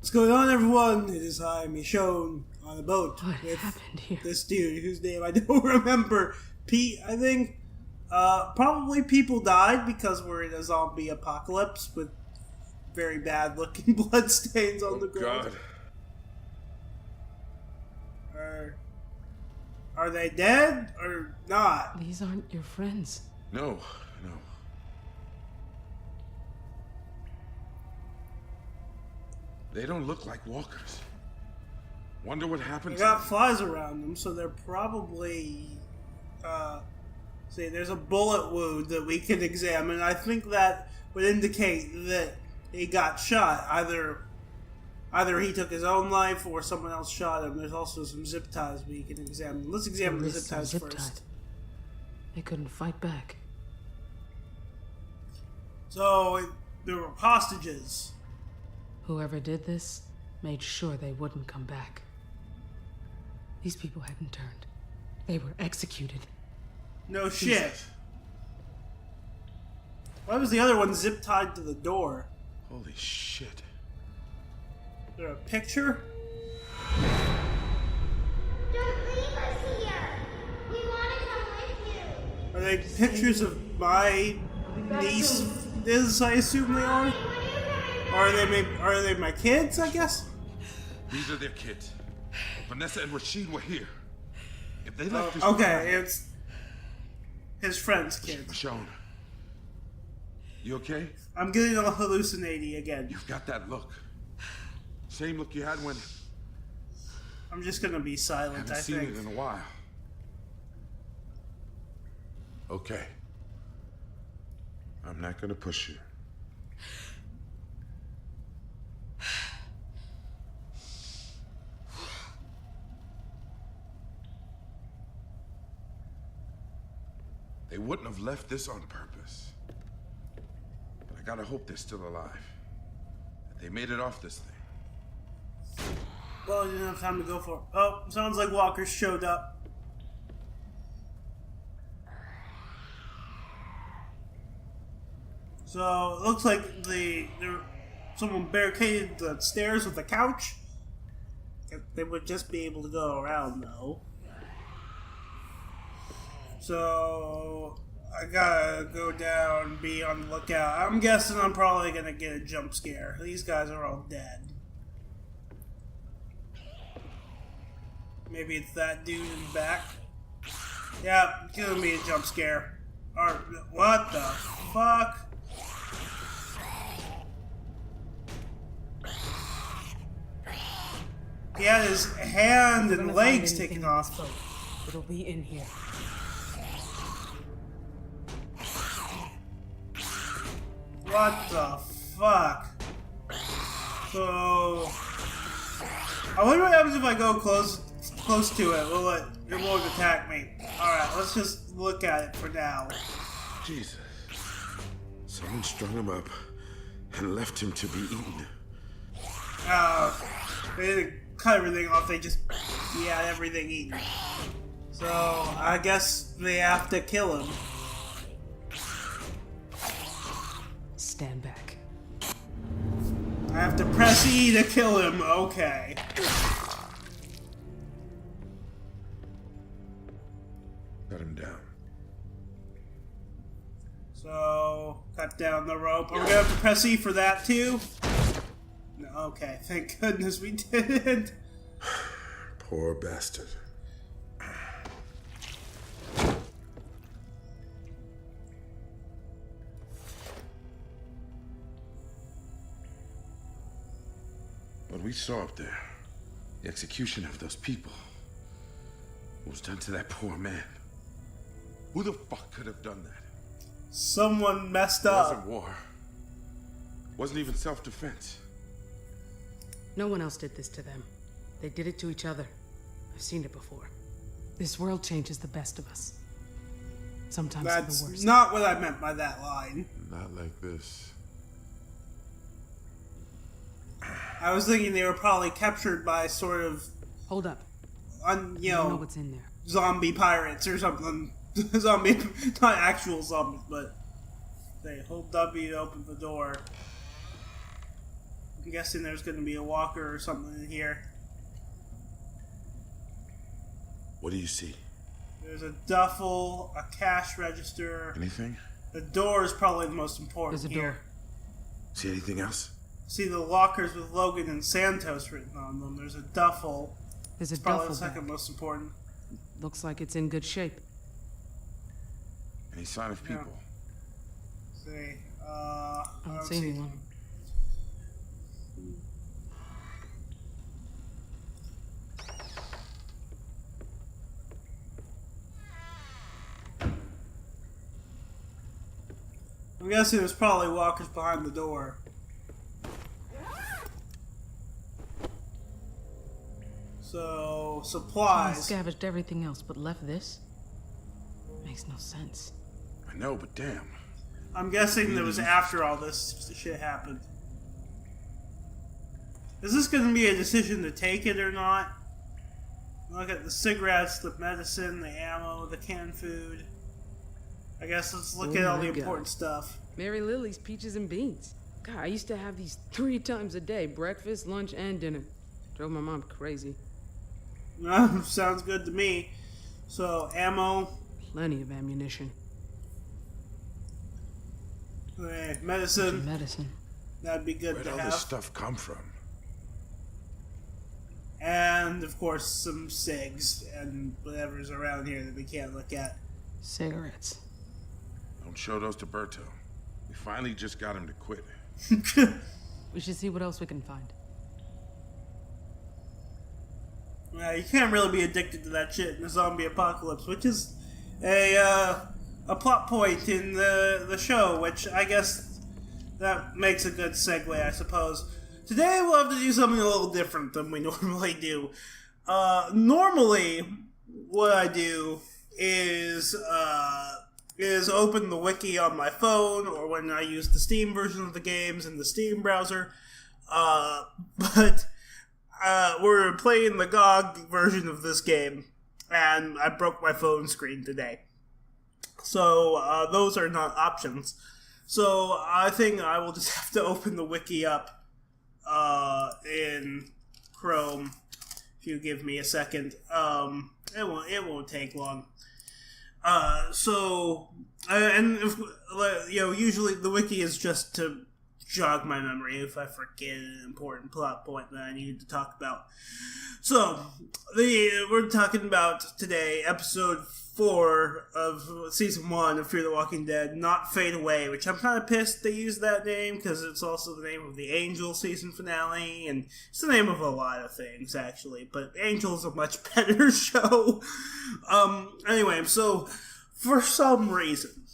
What's going on, everyone? It is I, Michonne, on a boat What with happened here? this dude whose name I don't remember. Pete, I think. Probably people died because we're in a zombie apocalypse with very bad looking bloodstains on the ground. God. Are they dead or not? These aren't your friends. No. They don't look like walkers. Wonder what happened They to got them. flies around them, so they're probably, see, there's a bullet wound that we can examine. I think that would indicate that he got shot. Either he took his own life or someone else shot him. There's also some zip ties we can examine. Let's examine the zip ties first. They couldn't fight back. So, there were hostages. Whoever did this made sure they wouldn't come back. These people hadn't turned. They were executed. No shit. Why was the other one zip tied to the door? Holy shit. Is there a picture? Don't leave us here. We want to come with you. Are they pictures of my niece? I assume they are. Or are they my kids? I guess. These are their kids. Vanessa and Rashid were here. If they left this Okay, it's his friend's kids. Michonne, you okay? I'm getting all hallucinating again. You've got that look. Same look you had when I'm just gonna be silent, haven't I seen think. it in a while. Okay. I'm not gonna push you. They wouldn't have left this on purpose. But I gotta hope they're still alive. That they made it off this thing. Well, you didn't have time to go for it. Oh, sounds like walkers showed up. So, it looks like someone barricaded the stairs with a couch. They would just be able to go around, though. So, I gotta go down, be on the lookout. I'm guessing I'm probably gonna get a jump scare. These guys are all dead. Maybe it's that dude in the back. Yeah, it's gonna be a jump scare. Or, what the fuck? He had his hand and legs taken off. It'll be in here. What the fuck? So, I wonder what happens if I go close to it. It won't attack me. Alright, let's just look at it for now. Jesus. Someone strung him up and left him to be eaten. They didn't cut everything off, they just had everything eaten. So, I guess they have to kill him. Stand back. I have to press E to kill him, okay. Cut him down. So, cut down the rope. Are we gonna have to press E for that too? No, okay, thank goodness we didn't. Poor bastard. What we saw up there, the execution of those people, what was done to that poor man. Who the fuck could have done that? Someone messed It up. wasn't war. Wasn't even self-defense. No one else did this to them. They did it to each other. I've seen it before. This world changes the best of us. Sometimes for the That's worst. not what I meant by that line. Not like this. I was thinking they were probably captured by sort of, Hold up. you I don't know, know what's in there. zombie pirates or something. Zombie, not actual zombies, but they hold W to open the door. I'm guessing there's going to be a walker or something in here. What do you see? There's a duffel, a cash register. Anything? The door is probably the most important There's a here. door. See anything else? See the lockers with Logan and Santos written on them. There's a duffel. There's a Probably duffel the second bag. most important. Looks like it's in good shape. Any sign of Yeah. people? See, I don't see anyone. I'm guessing there's probably walkers behind the door. So, Someone supplies. scavenged everything else but left this? Makes no sense. I know, but damn. I'm guessing that was after all this shit happened. Is this going to be a decision to take it or not? Look at the cigarettes, the medicine, the ammo, the canned food. I guess let's look Oh at all my the God. important stuff. Mary Lily's peaches and beans. God, I used to have these 3 times a day, breakfast, lunch, and dinner. Drove my mom crazy. Sounds good to me. So, ammo, Plenty of ammunition. medicine, Medicine. that'd be good Where'd to all have. this stuff come from? And, of course, some cigs and whatever's around here that we can't look at. Cigarettes. Don't show those to Berto. We finally just got him to quit. We should see what else we can find. You can't really be addicted to that shit in the zombie apocalypse, which is a plot point in the show, which I guess that makes a good segue, I suppose. Today we'll have to do something a little different than we normally do. Normally, what I do is open the wiki on my phone, or when I use the Steam version of the games in the Steam browser. But we're playing the GOG version of this game, and I broke my phone screen today. So those are not options. So I think I will just have to open the wiki up in Chrome. If you give me a second, it won't take long. And if, usually the wiki is just to jog my memory if I forget an important plot point that I needed to talk about. So, we're talking about today episode 4 of season 1 of Fear the Walking Dead, Not Fade Away, which I'm kind of pissed they used that name because it's also the name of the Angel season finale, and it's the name of a lot of things actually, but Angel's a much better show. Anyway, so for some reason,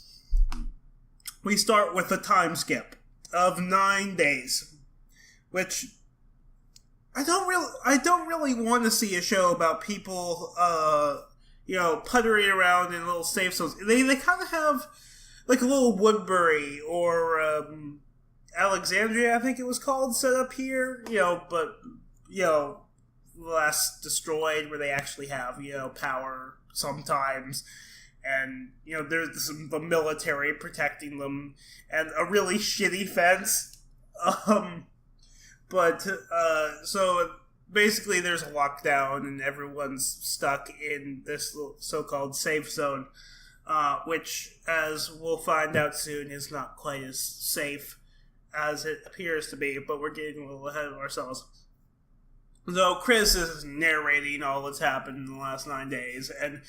we start with a time skip of 9 days, which I don't really want to see a show about people, puttering around in little safe zones. They kind of have like a little Woodbury or Alexandria, I think it was called, set up here, but less destroyed, where they actually have power sometimes. And, there's the military protecting them, and a really shitty fence. So basically there's a lockdown, and everyone's stuck in this so-called safe zone, which, as we'll find out soon, is not quite as safe as it appears to be, but we're getting a little ahead of ourselves. So Chris is narrating all that's happened in the last 9 days, and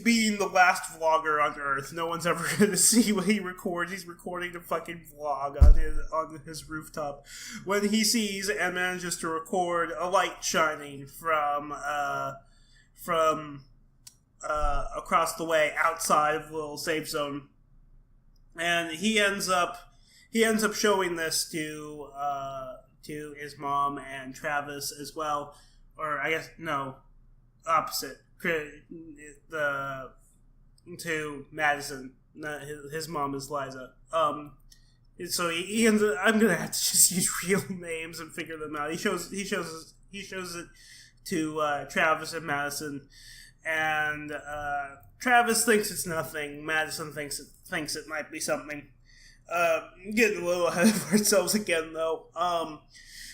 being the last vlogger on Earth, no one's ever going to see what he records. He's recording a fucking vlog on his rooftop when he sees and manages to record a light shining from across the way outside of the little safe zone, and he ends up showing this to his mom and Travis as well, or I guess no, opposite. To Madison. His mom is Liza. So he ends up, I'm gonna have to just use real names and figure them out. He shows it to Travis and Madison, and Travis thinks it's nothing. Madison thinks it might be something. Getting a little ahead of ourselves again, though.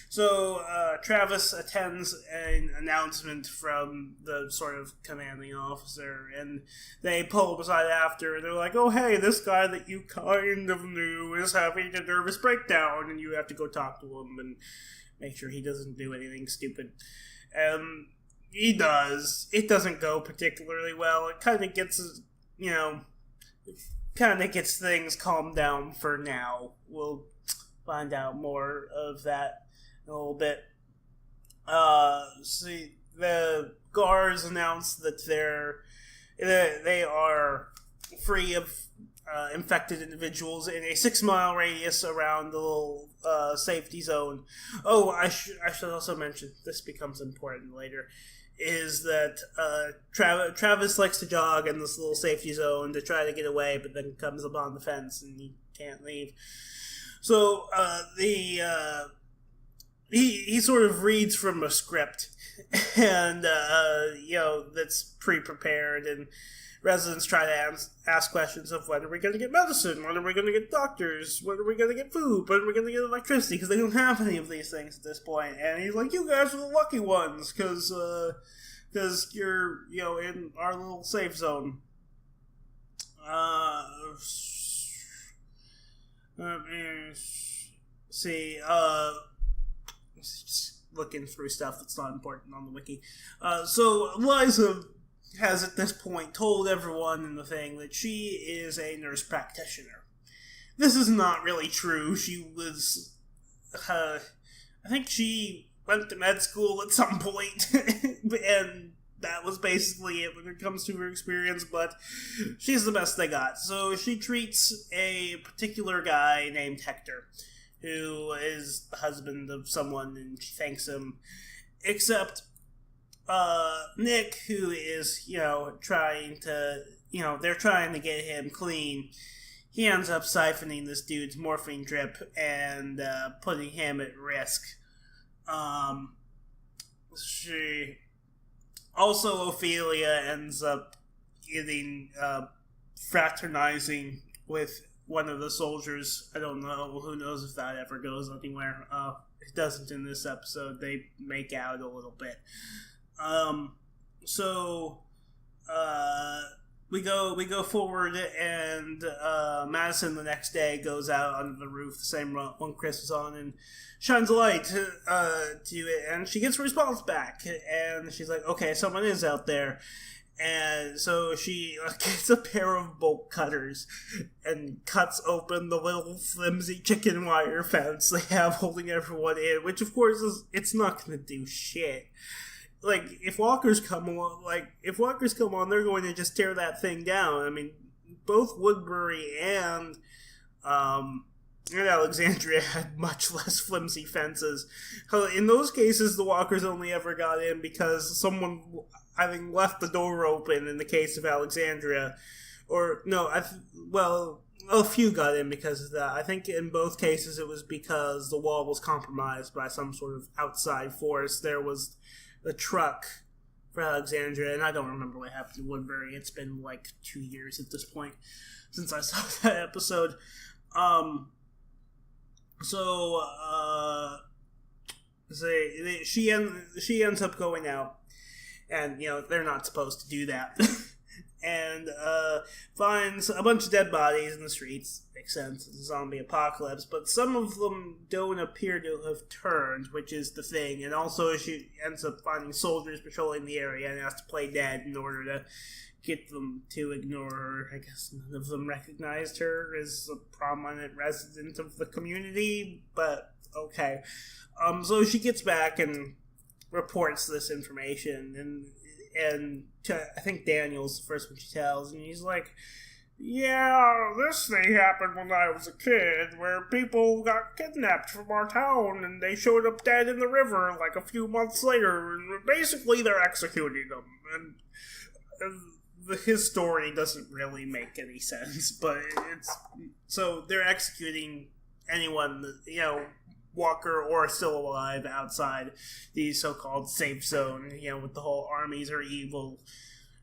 So Travis attends an announcement from the sort of commanding officer, and they pull him aside after, and they're like, oh, hey, this guy that you kind of knew is having a nervous breakdown, and you have to go talk to him and make sure he doesn't do anything stupid. And he does. It doesn't go particularly well. It kind of gets, gets things calmed down for now. We'll find out more of that in a little bit. See, the guards announced that they are free of infected individuals in a 6-mile radius around the little safety zone. Oh, I should also mention, this becomes important later, is that Travis likes to jog in this little safety zone to try to get away, but then comes upon the fence and he can't leave. So he sort of reads from a script, and that's pre-prepared, and residents try to ask questions of when are we going to get medicine, when are we going to get doctors, when are we going to get food, when are we going to get electricity, because they don't have any of these things at this point. And he's like, you guys are the lucky ones, because you're, in our little safe zone. Let me see, just looking through stuff that's not important on the wiki. So Liza has at this point told everyone in the thing that she is a nurse practitioner. This is not really true. She was, I think she went to med school at some point, and that was basically it when it comes to her experience, but she's the best they got. So she treats a particular guy named Hector, who is the husband of someone, and she thanks him, except Nick, who is, trying to, they're trying to get him clean. He ends up siphoning this dude's morphine drip and putting him at risk. Ophelia ends up fraternizing with one of the soldiers. I don't know. Who knows if that ever goes anywhere. It doesn't in this episode. They make out a little bit. We go forward, and Madison the next day goes out onto the roof, the same one Chris was on, and shines a light to it, and she gets a response back, and she's like, okay, someone is out there. And so she gets a pair of bolt cutters and cuts open the little flimsy chicken wire fence they have holding everyone in, which of course it's not going to do shit. Like, if walkers come on, they're going to just tear that thing down. I mean, both Woodbury and Alexandria had much less flimsy fences. In those cases, the walkers only ever got in because someone having left the door open in the case of Alexandria. Or, no, a few got in because of that. I think in both cases it was because the wall was compromised by some sort of outside force. There was the truck for Alexandria, and I don't remember what happened to Woodbury. It's been like 2 years at this point since I saw that episode. She ends up going out, and they're not supposed to do that, and finds a bunch of dead bodies in the streets. Makes sense, it's a zombie apocalypse, but some of them don't appear to have turned, which is the thing. And also she ends up finding soldiers patrolling the area and has to play dead in order to get them to ignore her. I guess none of them recognized her as a prominent resident of the community, but okay. So she gets back and reports this information, and I think Daniel's the first one she tells, and he's like, yeah, this thing happened when I was a kid, where people got kidnapped from our town, and they showed up dead in the river like a few months later, and basically they're executing them. And his story doesn't really make any sense, but so they're executing anyone, Walker or still alive outside the so-called safe zone, with the whole armies are evil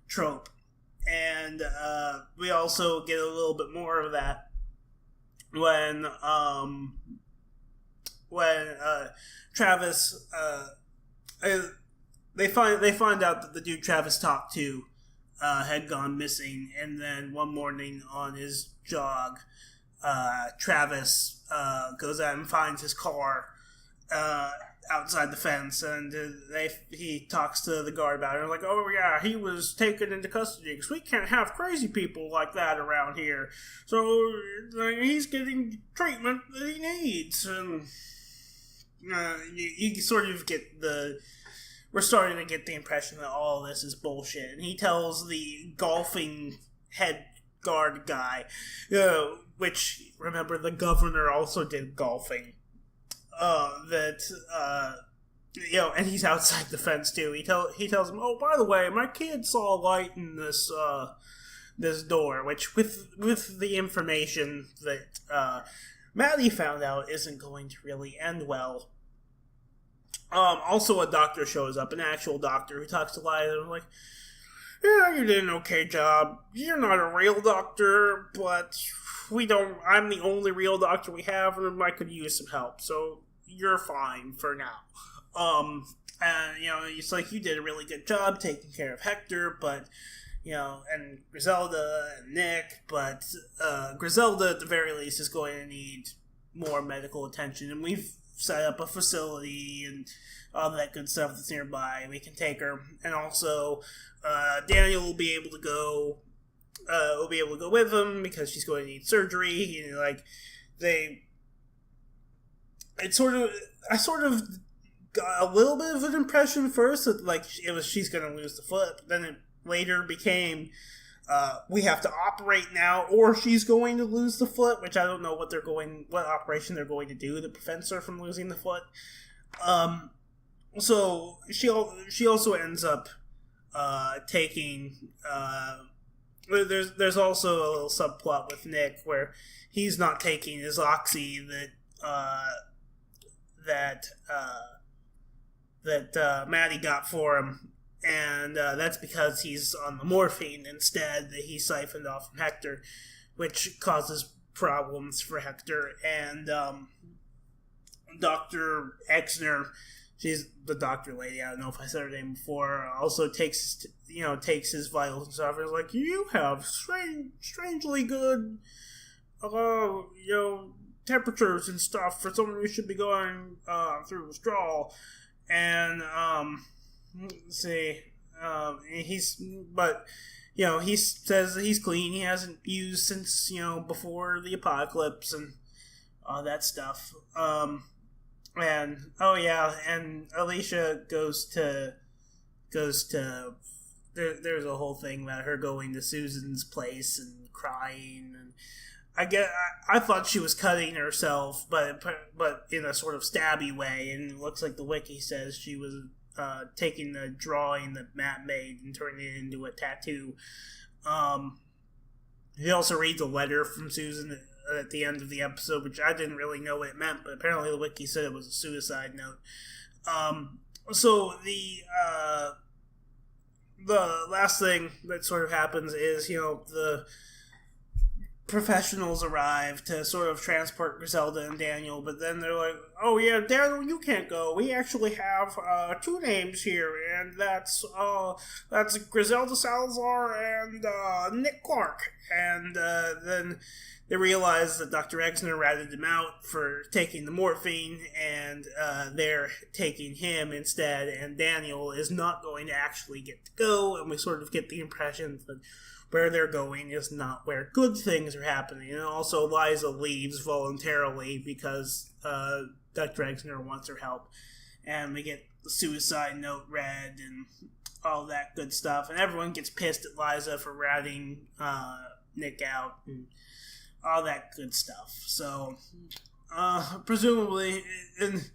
trope. And we also get a little bit more of that when Travis they find out that the dude Travis talked to had gone missing, and then one morning on his jog, Travis goes out and finds his car outside the fence, and he talks to the guard about it. Like, oh yeah, he was taken into custody because we can't have crazy people like that around here. So he's getting treatment that he needs, and you sort of get we're starting to get the impression that all of this is bullshit. And he tells the golfing head guard guy, which, remember, the governor also did golfing, and he's outside the fence too. He tells him, oh, by the way, my kid saw a light in this door, which with the information that Maddie found out isn't going to really end well. Also, a doctor shows up, an actual doctor who talks to Liza and like, yeah, you did an okay job. You're not a real doctor, but I'm the only real doctor we have, and I could use some help, so you're fine for now. And, it's like, you did a really good job taking care of Hector, but, and Griselda and Nick, but Griselda, at the very least, is going to need more medical attention, and we've set up a facility and all that good stuff that's nearby. We can take her, and also Daniel will be able to go. With him because she's going to need surgery. I sort of got a little bit of an impression first that she's going to lose the foot, but then it later became we have to operate now, or she's going to lose the foot, which I don't know what operation they're going to do that prevents her from losing the foot. So she also ends up taking. There's also a little subplot with Nick where he's not taking his oxy that Maddie got for him. And that's because he's on the morphine instead that he siphoned off from Hector, which causes problems for Hector. And Dr. Exner, she's the doctor lady, I don't know if I said her name before, also takes his vitals and stuff, and is like, you have strangely good, temperatures and stuff for someone who should be going through withdrawal. And, let's see. He says that he's clean. He hasn't used since before the apocalypse and all that stuff. And Alicia goes to. There's a whole thing about her going to Susan's place and crying, and I thought she was cutting herself, but in a sort of stabby way, and it looks like the wiki says she was taking the drawing that Matt made and turning it into a tattoo. He also reads a letter from Susan at the end of the episode, which I didn't really know what it meant, but apparently the wiki said it was a suicide note. So the last thing that sort of happens is, the professionals arrive to sort of transport Griselda and Daniel, but then they're like, oh yeah, Daniel, you can't go. We actually have two names here, and that's Griselda Salazar and Nick Clark. And then they realize that Dr. Exner ratted him out for taking the morphine, and they're taking him instead, and Daniel is not going to actually get to go, and we sort of get the impression that where they're going is not where good things are happening. And also Liza leaves voluntarily because Dr. Exner wants her help. And we get the suicide note read and all that good stuff. And everyone gets pissed at Liza for ratting Nick out and all that good stuff. So, presumably, and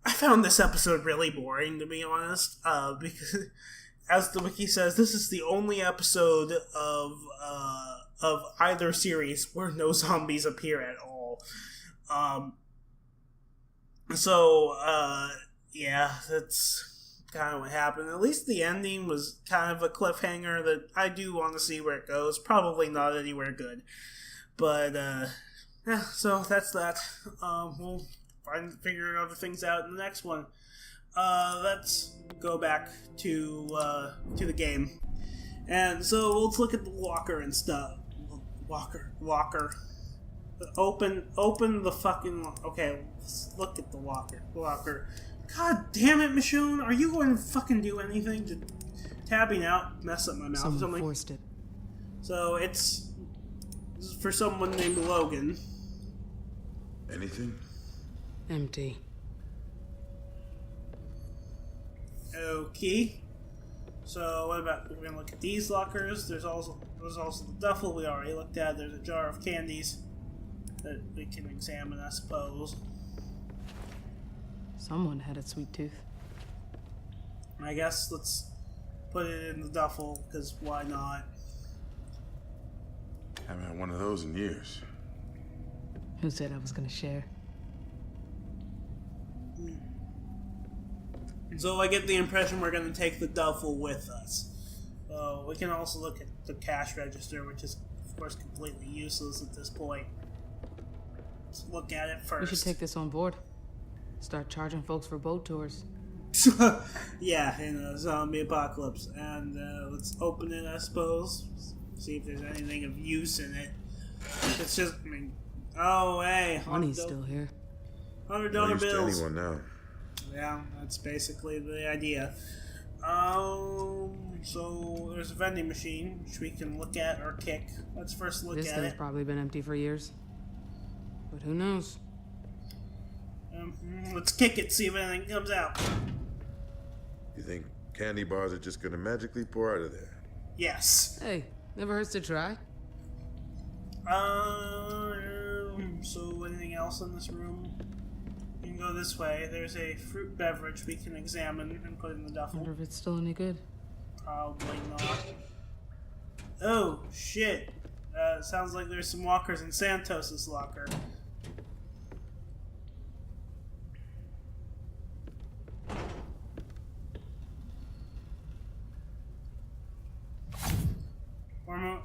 I found this episode really boring, to be honest, because, as the wiki says, this is the only episode of either series where no zombies appear at all. Yeah, that's kind of what happened. At least the ending was kind of a cliffhanger that I do want to see where it goes. Probably not anywhere good. But, Yeah, so that's that. We'll figure other things out in the next one. Let's go back to the game, and so let's look at the locker and stuff. Locker. Open the fucking. Okay, let's look at the locker. God damn it, Michonne! Are you going to fucking do anything to tabbing out? Mess up my mouth. Someone forced it. So this is for someone named Logan. Anything? Empty. Okay. So what about, we're gonna look at these lockers. There's also the duffel we already looked at. There's a jar of candies that we can examine, I suppose. Someone had a sweet tooth. I guess let's put it in the duffel, because why not? Haven't had one of those in years. Who said I was gonna share? So I get the impression we're gonna take the duffel with us. We can also look at the cash register, which is of course completely useless at this point. Let's look at it first. We should take this on board. Start charging folks for boat tours. Yeah, in a zombie apocalypse. And let's open it, I suppose. See if there's anything of use in it. It's just, I mean, oh hey, Money's still here. $100 No use to bills. anyone now. Yeah, that's basically the idea. So there's a vending machine which we can look at or kick. Let's first look This at thing's it. probably been empty for years. But who knows? Let's kick it, see if anything comes out. You think candy bars are just gonna magically pour out of there? Yes. Hey, never hurts to try. So anything else in this room? You can go this way. There's a fruit beverage we can examine and put in the duffel. Wonder if it's still any good. Probably not. Oh, shit. Sounds like there's some walkers in Santos's locker.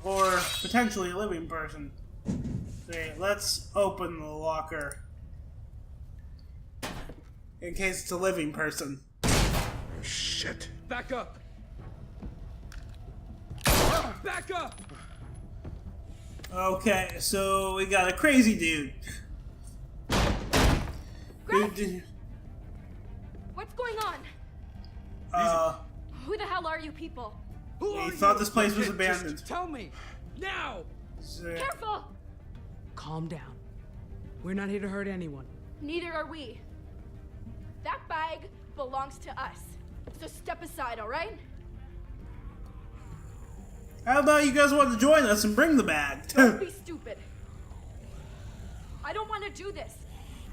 Or potentially a living person. Okay, let's open the locker. In case it's a living person. Oh, shit. Back up! Back up! Okay, so we got a crazy dude. Dude, What's going on? Who the hell are you people? Who we are thought you? this place was Just abandoned. tell me! Now! Careful! Calm down. We're not here to hurt anyone. Neither are we. That bag belongs to us. So step aside, alright? How about you guys want to join us and bring the bag? Don't be stupid. I don't want to do this,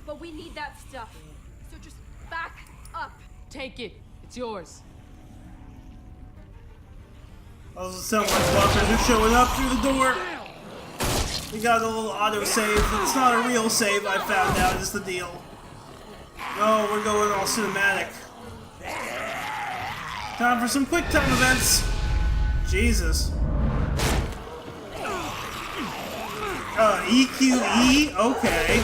but we need that stuff. So just back up. Take it. It's yours. Also, sound like walkers are showing up through the door. We got a little auto save. It's not a real save, I found out, is the deal. No, we're going all cinematic. Time for some quick time events. Jesus. EQE? Okay.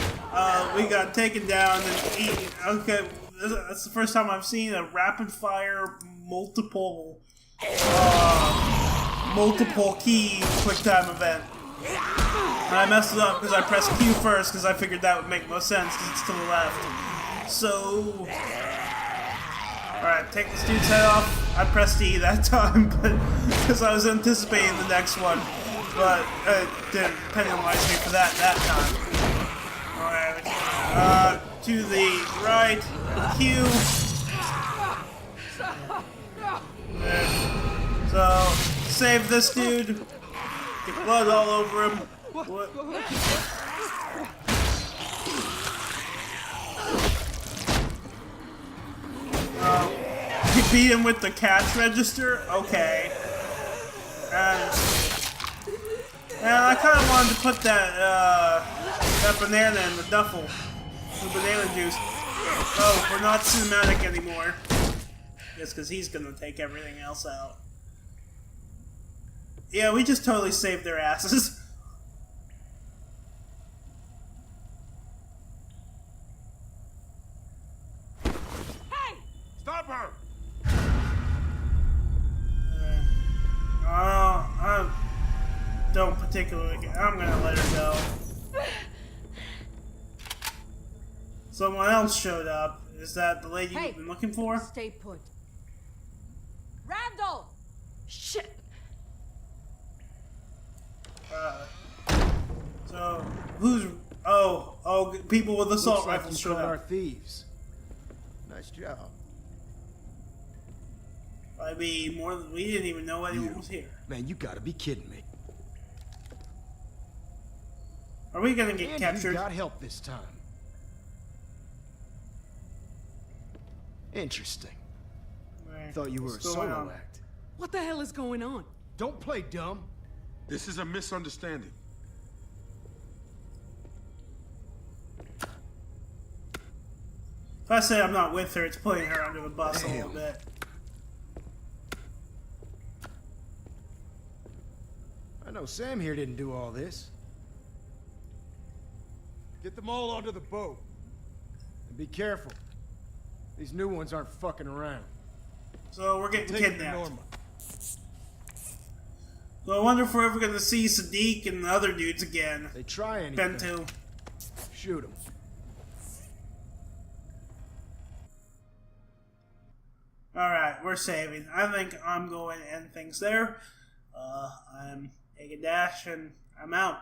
We got taken down and eaten. Okay. That's the first time I've seen a rapid fire multiple key quick time event. And I messed it up because I pressed Q first because I figured that would make most sense because it's to the left. So, alright, take this dude's head off. I pressed E that time, but because I was anticipating the next one, but it didn't penalize me for that time. Alright, to the right, Q. So, save this dude. Get blood all over him. What? You beat him with the cash register? Okay. And I kind of wanted to put that banana in the duffel. The banana juice. Oh, we're not cinematic anymore. Just because he's going to take everything else out. Yeah, we just totally saved their asses. her! I don't particularly. I'm gonna let her go. Someone else showed up. Is that the lady Hey, you've been looking for? Stay put. Randall! Shit! So who's? Oh, people with assault Looks like rifles you showed caught our up. thieves. Nice job. I mean, more than we didn't even know anyone was here. Man, you gotta be kidding me. Are we gonna get And captured? you got help this time. Interesting. Right, Thought you were a what's going solo on? act. What the hell is going on? Don't play dumb. This is a misunderstanding. If I say I'm not with her, it's putting her under the bus a little Damn. bit. I know Sam here didn't do all this. Get them all onto the boat. And be careful. These new ones aren't fucking around. So we're getting Take it to kidnapped. Norma. So I wonder if we're ever gonna see Sadiq and the other dudes again. They try anything. Bento. Shoot them. Alright, we're saving. I think I'm going to end things there. I'm taking dash and I'm out.